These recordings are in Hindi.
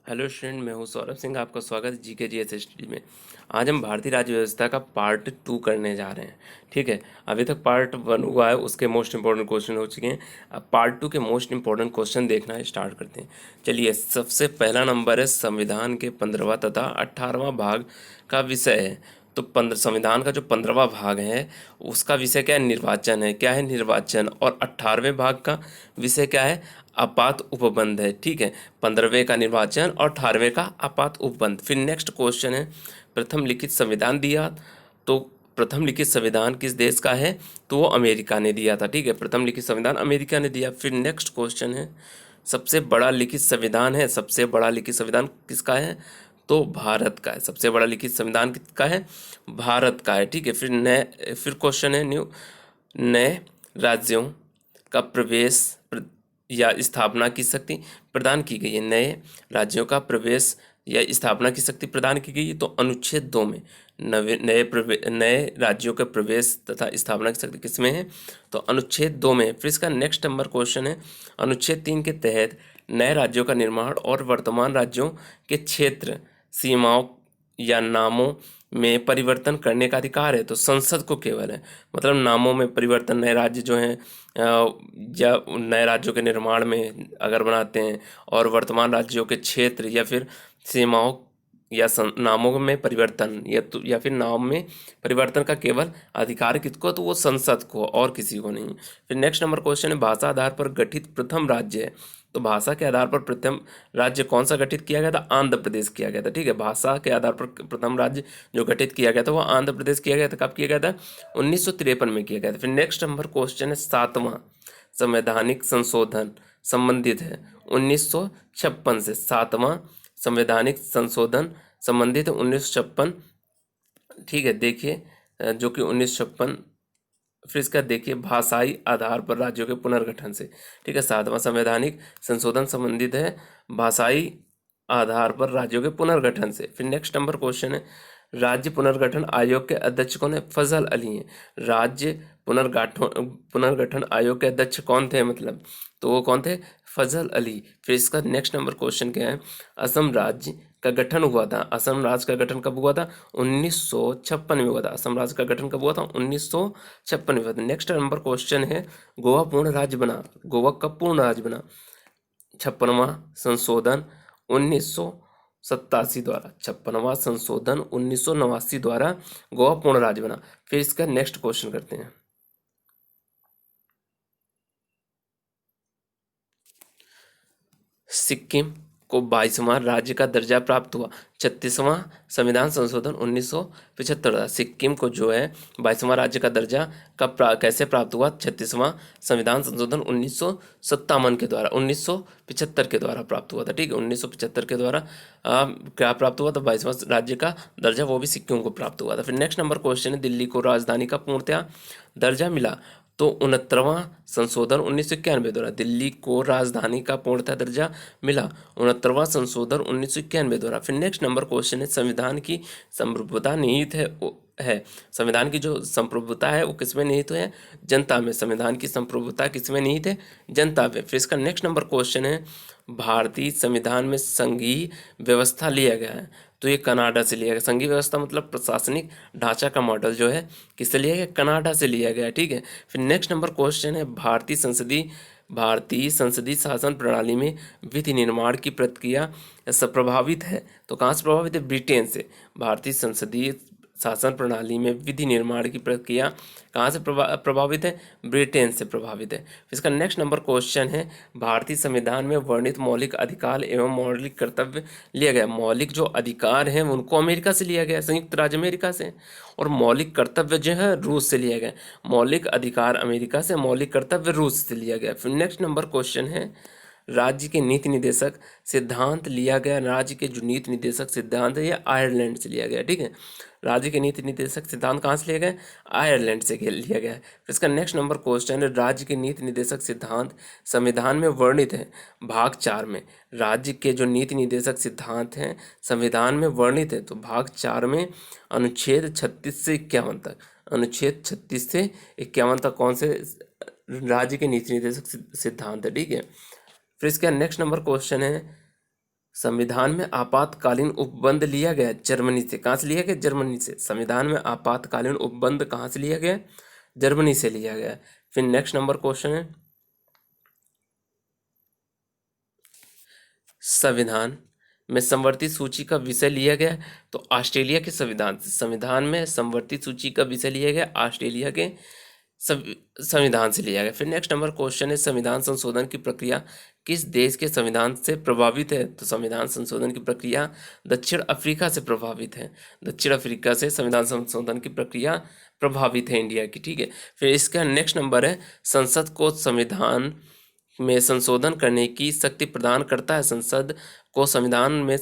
हेलो स्टूडेंट, मैं हूं सौरभ सिंह। आपका स्वागत है जीके जीएस स्टडी में। आज हम भारतीय राज्य व्यवस्था का पार्ट 2 करने जा रहे हैं। ठीक है, अभी तक पार्ट 1 हुआ है, उसके मोस्ट इंपॉर्टेंट क्वेश्चन हो चुके हैं। अब पार्ट 2 के मोस्ट इंपॉर्टेंट क्वेश्चन देखना स्टार्ट करते हैं। चलिए, सबसे पहला नंबर है संविधान के 15वां तथा 18वां भाग का विषय है। तो संविधान का जो 15वां भाग है उसका विषय क्या है? निर्वाचन है। क्या है? निर्वाचन। और 18वें भाग का विषय क्या है? आपात उपबंध है। ठीक है, 15वें का निर्वाचन और 18वें का आपात उपबंध। फिर नेक्स्ट क्वेश्चन है, प्रथम लिखित संविधान दिया। तो प्रथम लिखित संविधान किस देश का है? तो वो अमेरिका ने दिया था। ठीक है, प्रथम लिखित संविधान अमेरिका ने दिया। फिर नेक्स्ट क्वेश्चन है, सबसे बड़ा लिखित संविधान है। सबसे बड़ा लिखित संविधान किसका है? तो भारत का है। सबसे बड़ा लिखित संविधान किसका है? भारत का है। ठीक है, फिर क्वेश्चन है नए राज्यों का प्रवेश या स्थापना की शक्ति प्रदान की गई है। नए राज्यों का प्रवेश या स्थापना की शक्ति प्रदान की गई है। तो अनुच्छेद 2 में नए राज्यों के प्रवेश तथा स्थापना की शक्ति किसमें है? तो अनुच्छेद 2 में है। फिर इसका नेक्स्ट नंबर क्वेश्चन है, अनुच्छेद 3 के तहत नए राज्यों का निर्माण और वर्तमान राज्यों के क्षेत्र, सीमाओं या नामों में परिवर्तन करने का अधिकार है। तो संसद को केवल है, मतलब नामों में परिवर्तन, नए राज्य जो हैं या नए राज्यों के निर्माण में अगर बनाते हैं, और वर्तमान राज्यों के क्षेत्र या फिर सीमाओं या नामों में परिवर्तन या फिर नाम में परिवर्तन का केवल अधिकार किसको? तो वो संसद को, और किसी को नहीं। फिर नेक्स्ट नंबर क्वेश्चन है, भाषा आधार पर गठित प्रथम राज्य है। तो भाषा के आधार पर प्रथम राज्य कौन सा गठित किया गया था? आंध्र प्रदेश किया गया था। ठीक है, भाषा के आधार पर प्रथम राज्य जो गठित किया गया था वो आंध्र प्रदेश किया गया था। कब किया गया था? 1953 में किया गया था। फिर नेक्स्ट नंबर क्वेश्चन है, 7वां संवैधानिक संशोधन संबंधित है 1956 से। 7वां संवैधानिक संशोधन संबंधित है 1956। ठीक है, देखिए जो कि 1956। फिर इसका देखिए, भाषाई आधार पर राज्यों के पुनर्गठन से। ठीक है, 7वां संवैधानिक संशोधन संबंधित है भाषाई आधार पर राज्यों के पुनर्गठन से। फिर नेक्स्ट नंबर क्वेश्चन है, राज्य पुनर्गठन आयोग के अध्यक्ष कौन है? फजल अली हैं। राज्य पुनर्गठन आयोग के अध्यक्ष कौन थे? मतलब तो वो कौन थे? फजल अली। फिर इसका नेक्स्ट नंबर क्वेश्चन क्या है, असम राज्य का गठन हुआ था। असम राज्य का गठन कब हुआ था? 1956 में हुआ था। असम राज्य का गठन कब हुआ था? 1956 में हुआ था। नेक्स्ट नंबर क्वेश्चन है, गोवा पूर्ण राज्य बना। गोवा कब पूर्ण राज्य बना? 56वां संशोधन 1987 द्वारा। 56वां संशोधन 1989 द्वारा गोवा पूर्ण राज्य बना। फिर इसका नेक्स्ट क्वेश्चन करते हैं, सिक्किम को 22वां राज्य का दर्जा प्राप्त हुआ। 36वां संविधान संशोधन 1975। सिक्किम को जो है 22वां राज्य का दर्जा कैसे प्राप्त हुआ? 36वां संविधान संशोधन 1957 के द्वारा, 1975 के द्वारा प्राप्त हुआ था। ठीक है, 1975 के द्वारा क्या प्राप्त हुआ था? 22वां राज्य का दर्जा, वो भी सिक्किम को प्राप्त हुआ था। फिर नेक्स्ट नंबर क्वेश्चन है, दिल्ली को राजधानी का पूर्णतया दर्जा मिला। तो 69वां संशोधन 1991 द्वारा दिल्ली को राजधानी का पूर्णतः दर्जा मिला। 69वां संशोधन 1991 द्वारा। फिर नेक्स्ट नंबर क्वेश्चन है, संविधान की संप्रभुता निहित है। संविधान की जो संप्रभुता है वो किसमें निहित है? जनता में। संविधान की संप्रभुता किसमें निहित है? जनता में। फिर इसका नेक्स्ट नंबर क्वेश्चन है, भारतीय संविधान में संघीय व्यवस्था लिया गया है। तो ये कनाडा से लिया गया। संघीय व्यवस्था मतलब प्रशासनिक ढांचा का मॉडल जो है किससे लिया गया? कनाडा से लिया गया। ठीक है, फिर नेक्स्ट नंबर क्वेश्चन है, भारतीय संसदीय शासन प्रणाली में विधि निर्माण की प्रक्रिया प्रभावित है। तो कहाँ से प्रभावित है? ब्रिटेन से। भारतीय संसदीय शासन प्रणाली में विधि निर्माण की प्रक्रिया कहाँ से प्रभावित है? ब्रिटेन से प्रभावित है। इसका नेक्स्ट नंबर क्वेश्चन है, भारतीय संविधान में वर्णित मौलिक अधिकार एवं मौलिक कर्तव्य लिया गया। मौलिक जो अधिकार हैं उनको अमेरिका से लिया गया, संयुक्त राज्य अमेरिका से। और मौलिक कर्तव्य जो है रूस से लिया गया। मौलिक अधिकार अमेरिका से, मौलिक कर्तव्य रूस से लिया गया। फिर नेक्स्ट नंबर क्वेश्चन है, राज्य के नीति निर्देशक सिद्धांत लिया गया। राज्य के जो नीति निर्देशक सिद्धांत है ये आयरलैंड से लिया गया। ठीक है, राज्य के नीति निर्देशक सिद्धांत कहाँ से लिया गया? आयरलैंड से लिया गया है। फिर इसका नेक्स्ट नंबर क्वेश्चन है, राज्य के नीति निर्देशक सिद्धांत संविधान में वर्णित है। भाग 4 में राज्य के जो नीति निर्देशक सिद्धांत हैं संविधान में वर्णित है। तो भाग 4 में अनुच्छेद 36 से 51 तक, अनुच्छेद 36 से 51 तक कौन से राज्य के नीति निर्देशक सिद्धांत है? ठीक है, फिर इसका नेक्स्ट नंबर क्वेश्चन है, संविधान में आपातकालीन उपबंध लिया गया जर्मनी से। कहाँ से लिया गया? जर्मनी से। संविधान में आपातकालीन उपबंध कहाँ से लिया गया? जर्मनी से लिया गया। फिर नेक्स्ट नंबर क्वेश्चन है, संविधान में समवर्ती सूची का विषय लिया गया तो ऑस्ट्रेलिया के संविधान से। संविधान में समवर्ती सूची का विषय लिया गया ऑस्ट्रेलिया के संविधान से लिया गया। फिर नेक्स्ट नंबर क्वेश्चन है, संविधान संशोधन की प्रक्रिया किस देश के संविधान से प्रभावित है? तो संविधान संशोधन की प्रक्रिया दक्षिण अफ्रीका से प्रभावित है। दक्षिण अफ्रीका से संविधान संशोधन की प्रक्रिया प्रभावित है इंडिया की। ठीक है। फिर इसका नेक्स्ट नंबर है, संसद को संविधान में संशोधन करने की शक्ति प्रदान करता है। संसद को संविधान में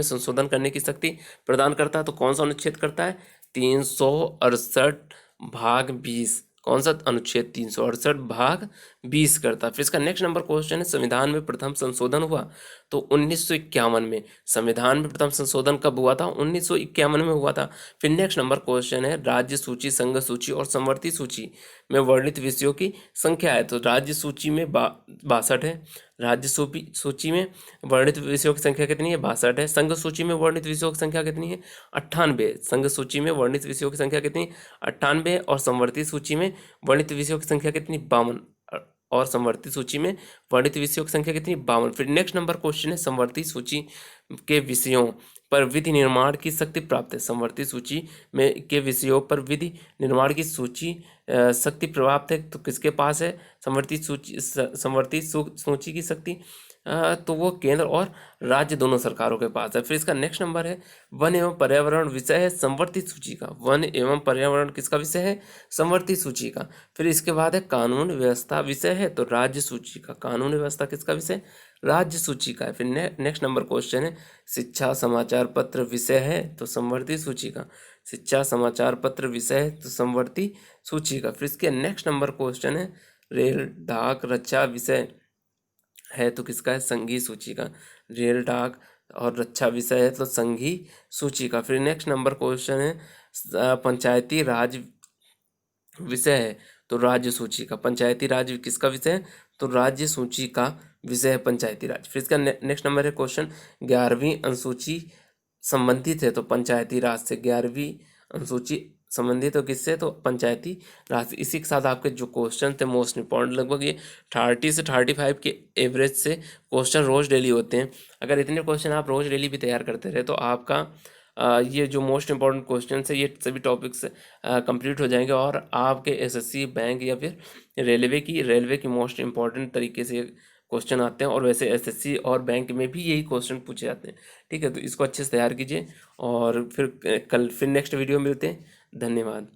संशोधन करने की शक्ति प्रदान करता है तो कौन सा अनुच्छेद करता है? 368 भाग 20। कौन सा अनुच्छेद? 368 भाग 20 करता है। फिर इसका नेक्स्ट नंबर क्वेश्चन है, संविधान में प्रथम संशोधन हुआ तो 1951 में। संविधान में प्रथम संशोधन कब हुआ था? 1951 में हुआ था। फिर नेक्स्ट नंबर क्वेश्चन है, राज्य सूची, संघ सूची और समवर्ती सूची में वर्णित विषयों की संख्या है। तो राज्य सूची में 62 है। राज्य सूची में वर्णित विषयों की संख्या कितनी है? 62 है। संघ सूची में वर्णित विषयों की संख्या कितनी है? 98। संघ सूची में वर्णित विषयों की संख्या कितनी? 98। और समवर्ती सूची में वर्णित विषयों की संख्या कितनी? 52। और समवर्ती सूची में वर्णित विषयों की संख्या कितनी? 52। फिर नेक्स्ट नंबर क्वेश्चन है, समवर्ती सूची के विषयों पर विधि निर्माण की शक्ति प्राप्त है। समवर्ती सूची में के विषयों पर विधि निर्माण की शक्ति प्राप्त है तो किसके पास है? समवर्ती सूची की शक्ति तो वो केंद्र और राज्य दोनों सरकारों के पास है। फिर इसका नेक्स्ट नंबर है, वन एवं पर्यावरण विषय है समवर्ती सूची का। वन एवं पर्यावरण किसका विषय है? समवर्ती सूची का। फिर इसके बाद है, कानून व्यवस्था विषय है तो राज्य सूची का। कानून व्यवस्था किसका विषय? राज्य सूची का है। फिर नेक्स्ट नंबर क्वेश्चन है, शिक्षा समाचार पत्र विषय है तो समवर्ती सूची का। शिक्षा समाचार पत्र विषय है तो समवर्ती सूची का। फिर इसके नेक्स्ट नंबर क्वेश्चन है, रेल डाक रक्षा विषय है तो किसका है? संघीय सूची का। रेल डाक और रक्षा विषय है तो संघीय सूची का। फिर नेक्स्ट नंबर क्वेश्चन है, पंचायती राज विषय है तो राज्य सूची का। पंचायती राज किसका विषय है? तो राज्य सूची का विषय है पंचायती राज। फिर इसका नेक्स्ट नंबर है क्वेश्चन, 11वीं अनुसूची संबंधित है तो पंचायती राज से। 11वीं अनुसूची संबंधित हो किससे? तो पंचायती राज। इसी के साथ आपके जो क्वेश्चन थे मोस्ट इंपॉर्टेंट, लगभग ये 30 से 35 के एवरेज से क्वेश्चन रोज डेली होते हैं। अगर इतने क्वेश्चन आप रोज डेली भी तैयार करते रहे तो आपका ये जो मोस्ट इंपॉर्टेंट क्वेश्चन है ये सभी टॉपिक्स कंप्लीट हो जाएंगे और आपके एसएससी, बैंक या फिर रेलवे की मोस्ट इंपॉर्टेंट तरीके से क्वेश्चन आते हैं। और वैसे एसएससी और बैंक में भी यही क्वेश्चन पूछे जाते हैं। ठीक है, तो इसको अच्छे से तैयार कीजिए और फिर कल फिर नेक्स्ट वीडियो मिलते हैं। धन्यवाद।